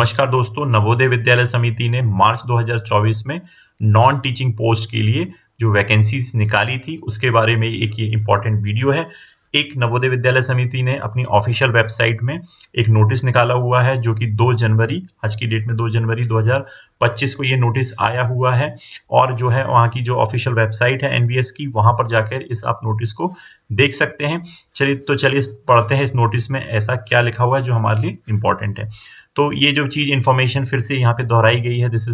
नमस्कार दोस्तों, नवोदय विद्यालय समिति ने मार्च 2024 में नॉन टीचिंग पोस्ट के लिए जो वैकेंसीज निकाली थी उसके बारे में एक ये इम्पोर्टेंट वीडियो है। एक नवोदय विद्यालय समिति ने अपनी ऑफिशियल वेबसाइट में एक नोटिस निकाला हुआ है जो कि 2 जनवरी, आज की डेट में 2 जनवरी 2025 को ये नोटिस आया हुआ है और जो है वहाँ की जो ऑफिशियल वेबसाइट है एनवीएस की, वहाँ पर जाकर इस आप नोटिस को देख सकते हैं। चलिए पढ़ते हैं इस नोटिस में ऐसा क्या लिखा हुआ है जो हमारे लिए इम्पोर्टेंट है। तो ये जो चीज इंफॉर्मेशन फिर से यहाँ पे दोहराई गई है, this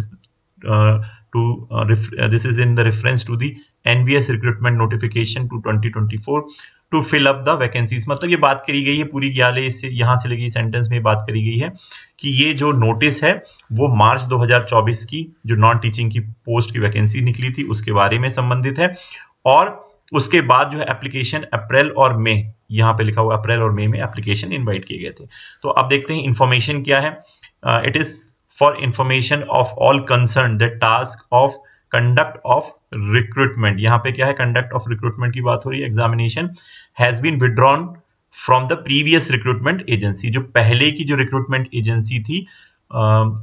is in the reference to the NVS recruitment notification to 2024 to fill up the vacancies. मतलब ये बात करी गई है पूरी ग्याले से यहाँ से लेके सेंटेंस में बात करी गई है कि ये जो नोटिस है वो मार्च 2024 की जो नॉन टीचिंग की पोस्ट की वैकेंसी निकली थी उसके बारे में संबंधित है और उसके बाद जो है एप्लीकेशन अप्रैल और मई, यहाँ पे लिखा हुआ अप्रैल और मई में एप्लीकेशन इनवाइट किए गए थे। तो अब देखते हैं इंफॉर्मेशन क्या है। It is for information of all concern the task of conduct of recruitment. यहाँ पे क्या है, कंडक्ट ऑफ रिक्रूटमेंट की बात हो रही है। Examination has been withdrawn from the previous recruitment agency. जो पहले की जो रिक्रूटमेंट एजेंसी थी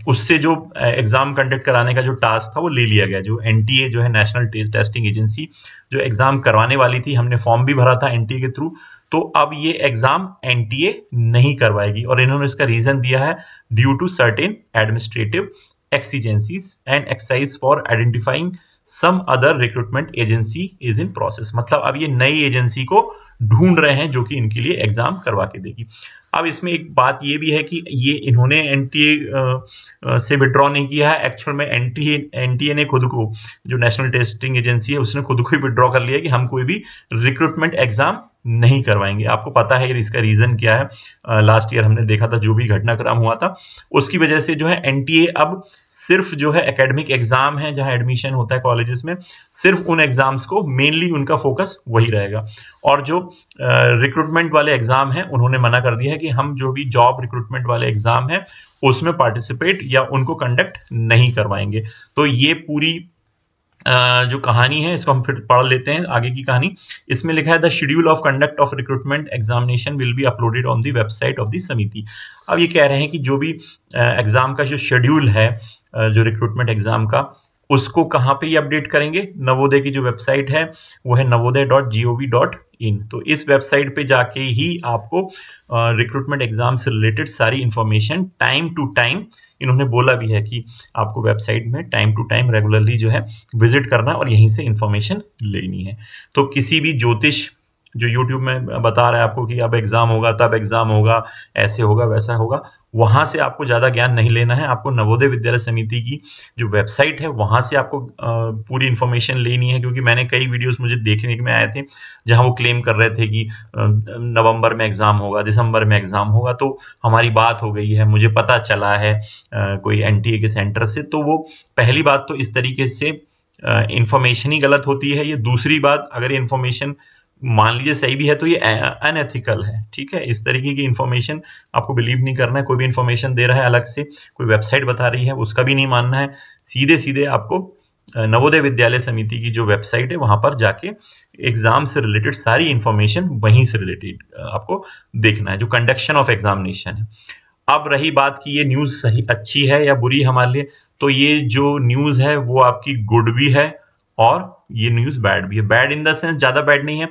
उससे जो एग्जाम कंडक्ट कराने का जो टास्क था वो ले लिया गया। जो एनटीए जो है नेशनल टेस्टिंग एजेंसी, जो एग्जाम करवाने वाली थी, हमने फॉर्म भी भरा था एनटीए के थ्रू, तो अब ये एग्जाम एनटीए नहीं करवाएगी और इन्होंने इसका रीजन दिया है due to certain administrative exigencies and exercise for identifying some other recruitment agency is in process. मतलब अब ये नई एजेंसी को ढूंढ रहे हैं जो कि इनके लिए एग्जाम करवा के देगी। अब इसमें एक बात ये भी है कि ये इन्होंने एनटीए से विड्रॉ नहीं किया है, एक्चुअल में एनटीए ने खुद को, जो नेशनल टेस्टिंग एजेंसी है, उसने खुद को ही विड्रॉ कर लिया कि हम कोई भी रिक्रूटमेंट एग्जाम नहीं करवाएंगे। आपको पता है इसका रीजन क्या है। लास्ट ईयर हमने देखा था जो भी घटनाक्रम हुआ था उसकी वजह से जो है एनटीए अब सिर्फ जो है एकेडमिक एग्जाम है जहां एडमिशन होता है कॉलेजेस में, सिर्फ उन एग्जाम्स को मेनली उनका फोकस वही रहेगा और जो रिक्रूटमेंट वाले एग्जाम है उन्होंने मना कर दिया है कि हम जो भी जॉब रिक्रूटमेंट वाले एग्जाम है उसमें पार्टिसिपेट या उनको कंडक्ट नहीं करवाएंगे। तो ये पूरी जो कहानी है इसको हम फिर पढ़ लेते हैं आगे की कहानी। इसमें लिखा है the schedule of conduct of recruitment examination will be uploaded on the website of the समिति। अब ये कह रहे हैं कि जो भी एग्जाम का जो शेड्यूल है जो रिक्रूटमेंट एग्जाम का, उसको कहाँ पे ये अपडेट करेंगे। नवोदय की जो वेबसाइट है वो है navodaya.gov.in। तो इस वेबसाइट पे जाके ही आपको रिक्रूटमेंट एग्जाम से रिलेटेड सारी इंफॉर्मेशन टाइम टू टाइम, इन्होंने बोला भी है कि आपको वेबसाइट में टाइम टू टाइम रेगुलरली जो है विजिट करना और यहीं से इंफॉर्मेशन लेनी है। तो किसी भी ज्योतिष जो यूट्यूब में बता रहा है आपको कि अब एग्जाम होगा, तब एग्जाम होगा, ऐसे होगा, वैसा होगा, वहां से आपको ज्यादा ज्ञान नहीं लेना है। आपको नवोदय विद्यालय समिति की जो वेबसाइट है वहां से आपको पूरी इंफॉर्मेशन लेनी है, क्योंकि मैंने कई वीडियोस मुझे देखने में आए थे जहां वो क्लेम कर रहे थे कि नवंबर में एग्जाम होगा, दिसंबर में एग्जाम होगा। तो हमारी बात हो गई है, मुझे पता चला है कोई एनटीए के सेंटर से, तो वो पहली बात तो इस तरीके से इंफॉर्मेशन ही गलत होती है। ये दूसरी बात, अगर ये इंफॉर्मेशन मान लीजिए सही भी है तो ये अनएथिकल है। ठीक है, इस तरीके की इंफॉर्मेशन आपको बिलीव नहीं करना है। कोई भी इंफॉर्मेशन दे रहा है अलग से, कोई वेबसाइट बता रही है, उसका भी नहीं मानना है। सीधे सीधे आपको नवोदय विद्यालय समिति की जो वेबसाइट है वहां पर जाके एग्जाम से रिलेटेड सारी इंफॉर्मेशन वहीं से रिलेटेड आपको देखना है, जो कंडक्शन ऑफ एग्जामिनेशन है। अब रही बात कि ये न्यूज सही अच्छी है या बुरी हमारे लिए, तो ये जो न्यूज है वो आपकी गुड भी है और ये न्यूज बैड भी है। बैड इन द सेंस ज्यादा बैड नहीं है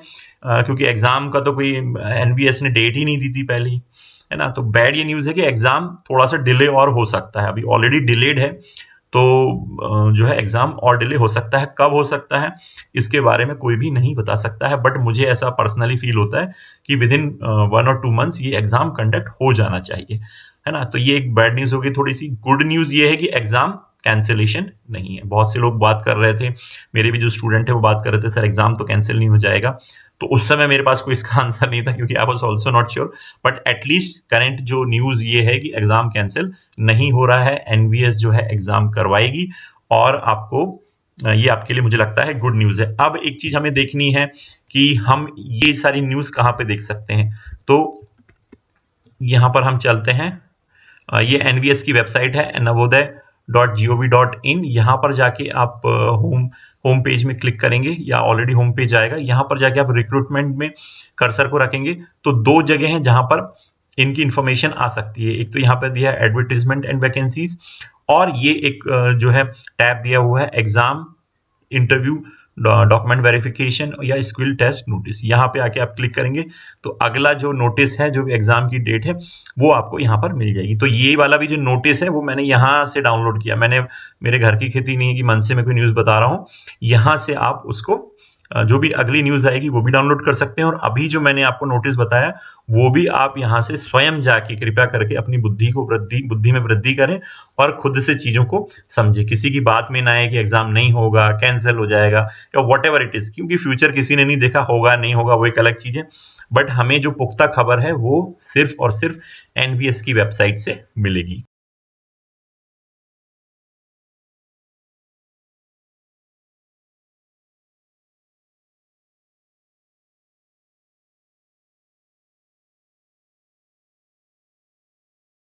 क्योंकि एग्जाम का तो कोई एनवीएस ने डेट ही नहीं दी थी पहले ही, है ना। तो बैड ये न्यूज है कि एग्जाम थोड़ा सा डिले और हो सकता है, अभी ऑलरेडी डिलेड है, तो जो है एग्जाम और डिले हो सकता है। कब हो सकता है इसके बारे में कोई भी नहीं बता सकता है, बट मुझे ऐसा पर्सनली फील होता है कि विद इन 1 और 2 मंथ्स ये एग्जाम कंडक्ट हो जाना चाहिए, है ना। तो ये एक बैड न्यूज होगी। थोड़ी सी गुड न्यूज ये है कि एग्जाम कैंसिलेशन नहीं है। बहुत से लोग बात कर रहे थे, मेरे भी जो स्टूडेंट है वो बात कर रहे थे, सर एग्जाम तो कैंसिल नहीं हो जाएगा। तो उस समय मेरे पास कोई इसका आंसर नहीं था क्योंकि I was also not sure, but at least current जो न्यूज ये है कि एग्जाम कैंसिल नहीं हो रहा है, एनवीएस जो है एग्जाम करवाएगी और आपको ये आपके लिए मुझे लगता है गुड न्यूज है। अब एक चीज हमें देखनी है कि हम ये सारी न्यूज कहाँ पे देख सकते हैं। तो यहां पर हम चलते हैं, ये एनवीएस की वेबसाइट है navodaya.gov.in। यहाँ पर जाके आप होम पेज में क्लिक करेंगे या ऑलरेडी होम पेज आएगा, यहाँ पर जाके आप रिक्रूटमेंट में कर्सर को रखेंगे तो 2 जगह हैं जहां पर इनकी इंफॉर्मेशन आ सकती है। एक तो यहाँ पे दिया है एडवर्टाइजमेंट एंड वैकेंसीज, और ये एक जो है टैब दिया हुआ है एग्जाम, इंटरव्यू, डॉक्यूमेंट वेरिफिकेशन या स्किल टेस्ट नोटिस। यहाँ पे आके आप क्लिक करेंगे तो अगला जो नोटिस है, जो एग्जाम की डेट है, वो आपको यहाँ पर मिल जाएगी। तो ये वाला भी जो नोटिस है वो मैंने यहाँ से डाउनलोड किया। मैंने, मेरे घर की खेती नहीं है कि मन से मैं कोई न्यूज़ बता रहा हूँ। यहाँ से आप उसको जो भी अगली न्यूज़ आएगी वो भी डाउनलोड कर सकते हैं, और अभी जो मैंने आपको नोटिस बताया वो भी आप यहाँ से स्वयं जाके कृपया करके अपनी बुद्धि में वृद्धि करें और खुद से चीज़ों को समझें। किसी की बात में ना आए कि एग्जाम नहीं होगा, कैंसिल हो जाएगा या व्हाटएवर इट इज़, क्योंकि फ्यूचर किसी ने नहीं देखा, होगा नहीं होगा वो एक अलग चीज़ है। बट हमें जो पुख्ता खबर है वो सिर्फ और सिर्फ एनवीएस की वेबसाइट से मिलेगी।